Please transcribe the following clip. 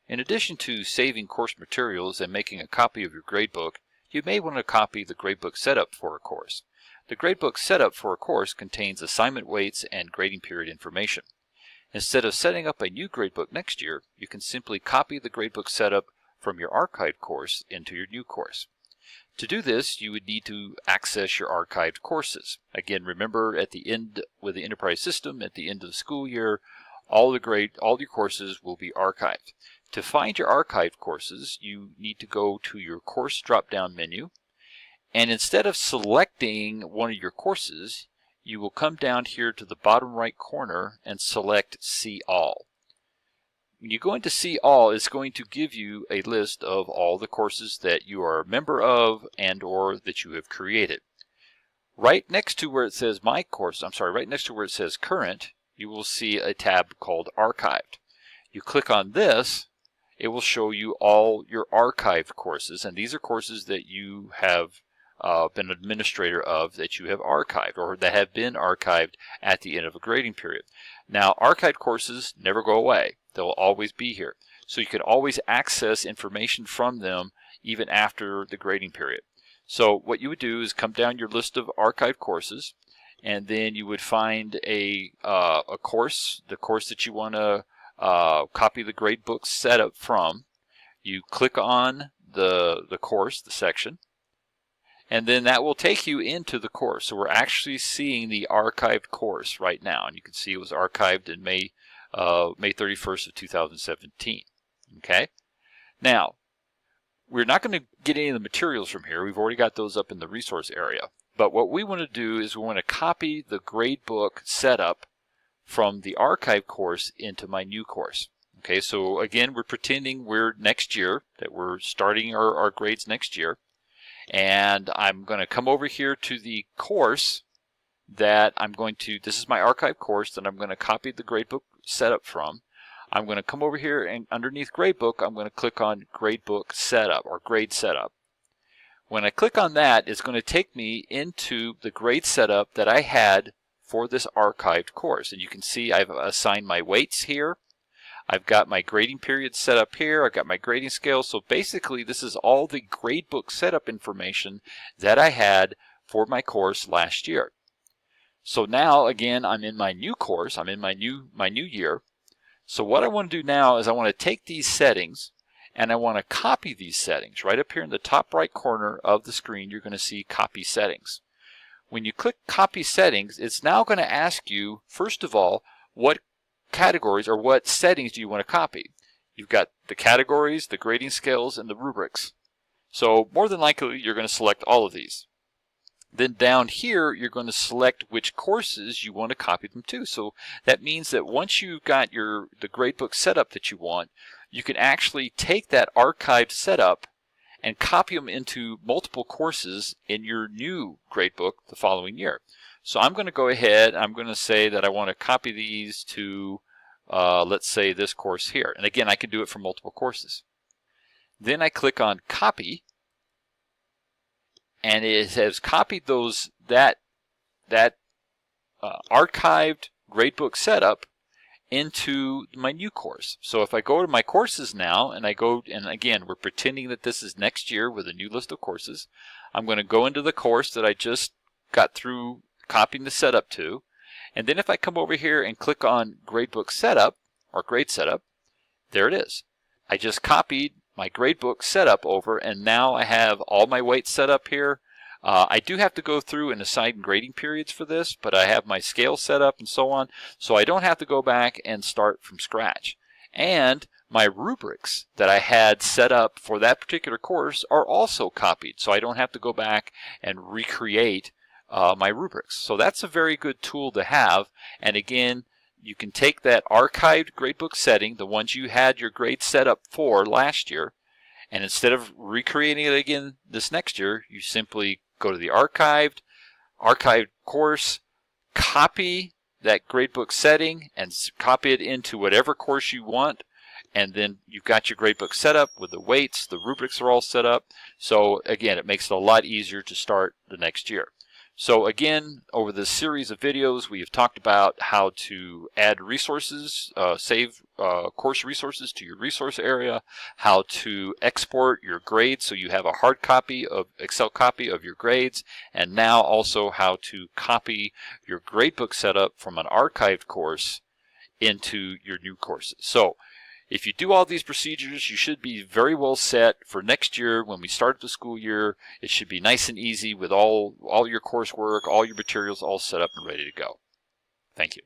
In addition to saving course materials and making a copy of your gradebook, you may want to copy the gradebook setup for a course. The gradebook setup for a course contains assignment weights and grading period information. Instead of setting up a new gradebook next year, you can simply copy the gradebook setup from your archived course into your new course. To do this, you would need to access your archived courses. Again, remember at the end with the enterprise system, at the end of the school year, all your courses will be archived. To find your archived courses, you need to go to your course drop-down menu, and instead of selecting one of your courses, you will come down here to the bottom right corner and select See All. When you go into See All, it's going to give you a list of all the courses that you are a member of and or that you have created. Right next to where it says right next to where it says Current, you will see a tab called Archived. You click on this, it will show you all your archived courses, and these are courses that you have been an administrator of, that you have archived or that have been archived at the end of a grading period. Now, archived courses never go away. They'll always be here. So you can always access information from them even after the grading period. So what you would do is come down your list of archived courses, and then you would find a course, the course that you want to copy the gradebook setup from. You click on the course, the section, and then that will take you into the course. So we're actually seeing the archived course right now, and you can see it was archived in May 31st of 2017. Okay, now we're not going to get any of the materials from here. We've already got those up in the resource area. But what we want to do is we want to copy the gradebook setup from the archive course into my new course. Okay, so again, we're pretending we're next year, that we're starting our grades next year. And I'm going to come over here to the course that this is my archive course that I'm going to copy the gradebook setup from. I'm going to come over here and underneath gradebook, I'm going to click on gradebook setup or grade setup. When I click on that, it's going to take me into the grade setup that I had for this archived course. And you can see I've assigned my weights here. I've got my grading period set up here. I've got my grading scale. So basically, this is all the gradebook setup information that I had for my course last year. So now, again, I'm in my new course. I'm in my new year. So what I want to do now is I want to take these settings and I want to copy these settings. Right up here in the top right corner of the screen, you're going to see Copy Settings. When you click Copy Settings, it's now going to ask you, first of all, what categories or what settings do you want to copy. You've got the categories, the grading scales, and the rubrics. So more than likely, you're going to select all of these. Then down here, you're going to select which courses you want to copy them to. So that means that once you've got the gradebook setup that you want, you can actually take that archived setup and copy them into multiple courses in your new gradebook the following year. So I'm going to go ahead, I'm going to say that I want to copy these to, let's say, this course here. And again, I can do it for multiple courses. Then I click on Copy, and it has copied that archived gradebook setup into my new course. So if I go to my courses now, and again, we're pretending that this is next year with a new list of courses. I'm going to go into the course that I just got through copying the setup to, and then if I come over here and click on Gradebook Setup or Grade Setup, there it is. I just copied my gradebook setup over, and now I have all my weights set up here. I do have to go through and assign grading periods for this, but I have my scale set up and so on, so I don't have to go back and start from scratch. And my rubrics that I had set up for that particular course are also copied, so I don't have to go back and recreate my rubrics. So that's a very good tool to have. And again, you can take that archived gradebook setting, the ones you had your grade set up for last year, and instead of recreating it again this next year, you simply go to the archived course, copy that gradebook setting, and copy it into whatever course you want. And then you've got your gradebook set up with the weights, the rubrics are all set up. So again, it makes it a lot easier to start the next year. So again, over this series of videos, we have talked about how to add resources, save course resources to your resource area, how to export your grades so you have a hard copy of Excel copy of your grades, and now also how to copy your gradebook setup from an archived course into your new courses. So if you do all these procedures, you should be very well set for next year. When we start the school year, it should be nice and easy with all your coursework, all your materials all set up and ready to go. Thank you.